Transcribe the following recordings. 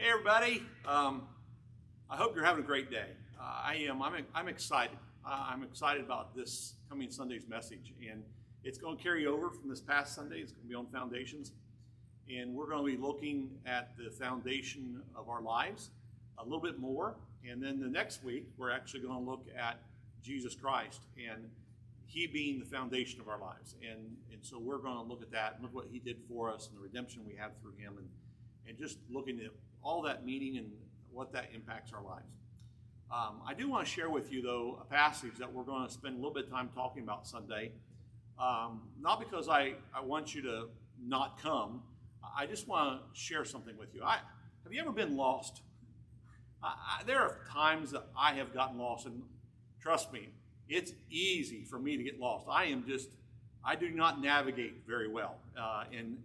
Hey everybody, I hope you're having a great day. I am. I'm excited. I'm excited about this coming Sunday's message, and it's going to carry over from this past Sunday. It's going to be on foundations, and we're going to be looking at the foundation of our lives a little bit more. And then the next week, we're actually going to look at Jesus Christ and He being the foundation of our lives. And so we're going to look at that and look what He did for us and the redemption we have through Him, and just looking at all that meaning and what that impacts our lives. I do want to share with you, though, a passage that we're going to spend a little bit of time talking about Sunday. Not because I want you to not come. I just want to share something with you. Have you ever been lost? There are times that I have gotten lost, and trust me, it's easy for me to get lost. I do not navigate very well, and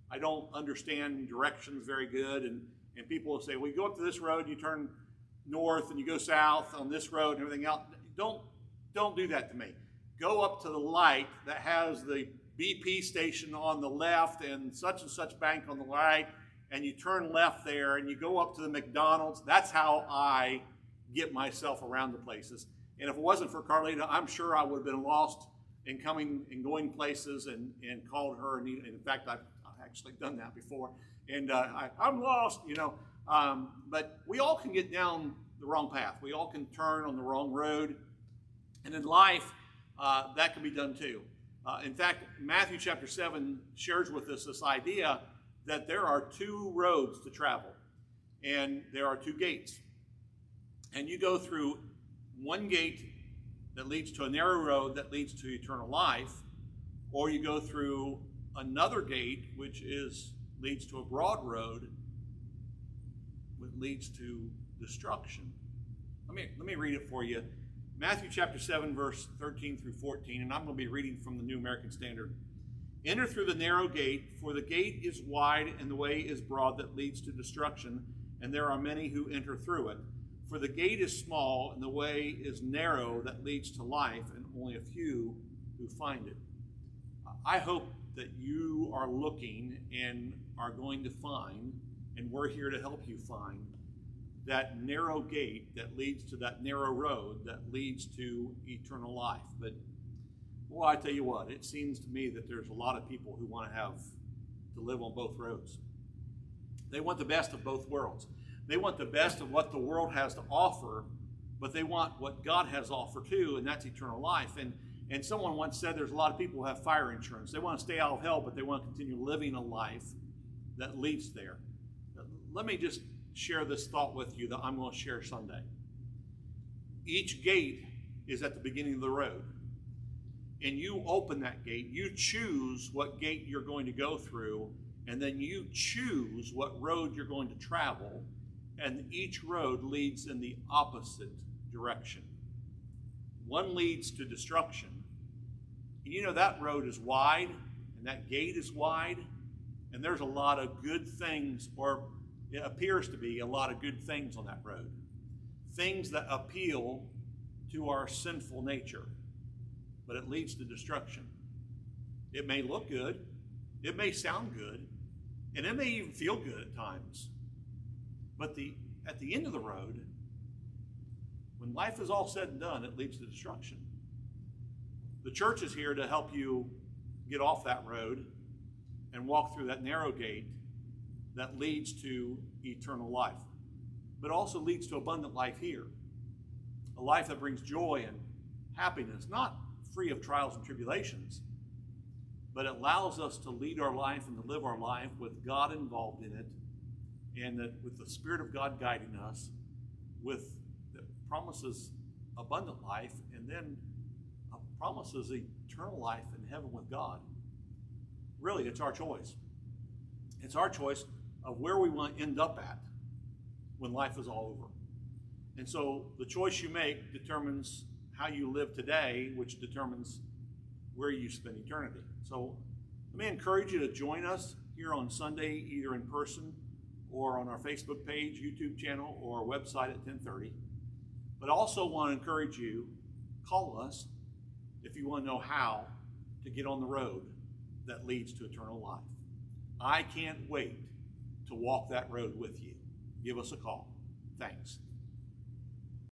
I don't understand directions very good, and people will say, well, you go up to this road, you turn north, and you go south on this road and everything else. Don't do that to me. Go up to the light that has the BP station on the left and such bank on the right, and you turn left there, and you go up to the McDonald's. That's how I get myself around the places. And if it wasn't for Carlita, I'm sure I would have been lost and coming and going places and called her. And in fact, I've actually done that before. And I'm lost, but we all can get down the wrong path. We all can turn on the wrong road. And in life, that can be done too. In fact, Matthew chapter 7 shares with us this idea that there are two roads to travel, and there are two gates. And you go through one gate that leads to a narrow road that leads to eternal life, or you go through another gate which leads to a broad road which leads to destruction. Let me read it for you. Matthew chapter 7, verse 13 through 14, and I'm going to be reading from the New American Standard. Enter through the narrow gate, for the gate is wide and the way is broad that leads to destruction, and there are many who enter through it. For the gate is small and the way is narrow that leads to life, and only a few who find it. I hope that you are looking and are going to find, and we're here to help you find, that narrow gate that leads to that narrow road that leads to eternal life. But, well, I tell you what, it seems to me that there's a lot of people who want to live on both roads. They want the best of both worlds. They want the best of what the world has to offer, but they want what God has to offer too, and that's eternal life. And someone once said there's a lot of people who have fire insurance. They want to stay out of hell, but they want to continue living a life that leads there. Let me just share this thought with you that I'm going to share Sunday. Each gate is at the beginning of the road, and you open that gate. You choose what gate you're going to go through, and then you choose what road you're going to travel, and each road leads in the opposite direction. One leads to destruction. And that road is wide, and that gate is wide, and there's a lot of good things, or it appears to be a lot of good things on that road. Things that appeal to our sinful nature, but it leads to destruction. It may look good, it may sound good, and it may even feel good at times. But at the end of the road, when life is all said and done, it leads to destruction. The church is here to help you get off that road and walk through that narrow gate that leads to eternal life, but also leads to abundant life here. A life that brings joy and happiness, not free of trials and tribulations, but it allows us to lead our life and to live our life with God involved in it, and that with the Spirit of God guiding us, with that promises abundant life, and then promises eternal life in heaven with God. Really, it's our choice. It's our choice of where we want to end up at when life is all over. And so the choice you make determines how you live today, which determines where you spend eternity. So let me encourage you to join us here on Sunday, either in person or on our Facebook page, YouTube channel, or our website at 10:30. But I also want to encourage you, call us if you want to know how to get on the road that leads to eternal life. I can't wait to walk that road with you. Give us a call. Thanks.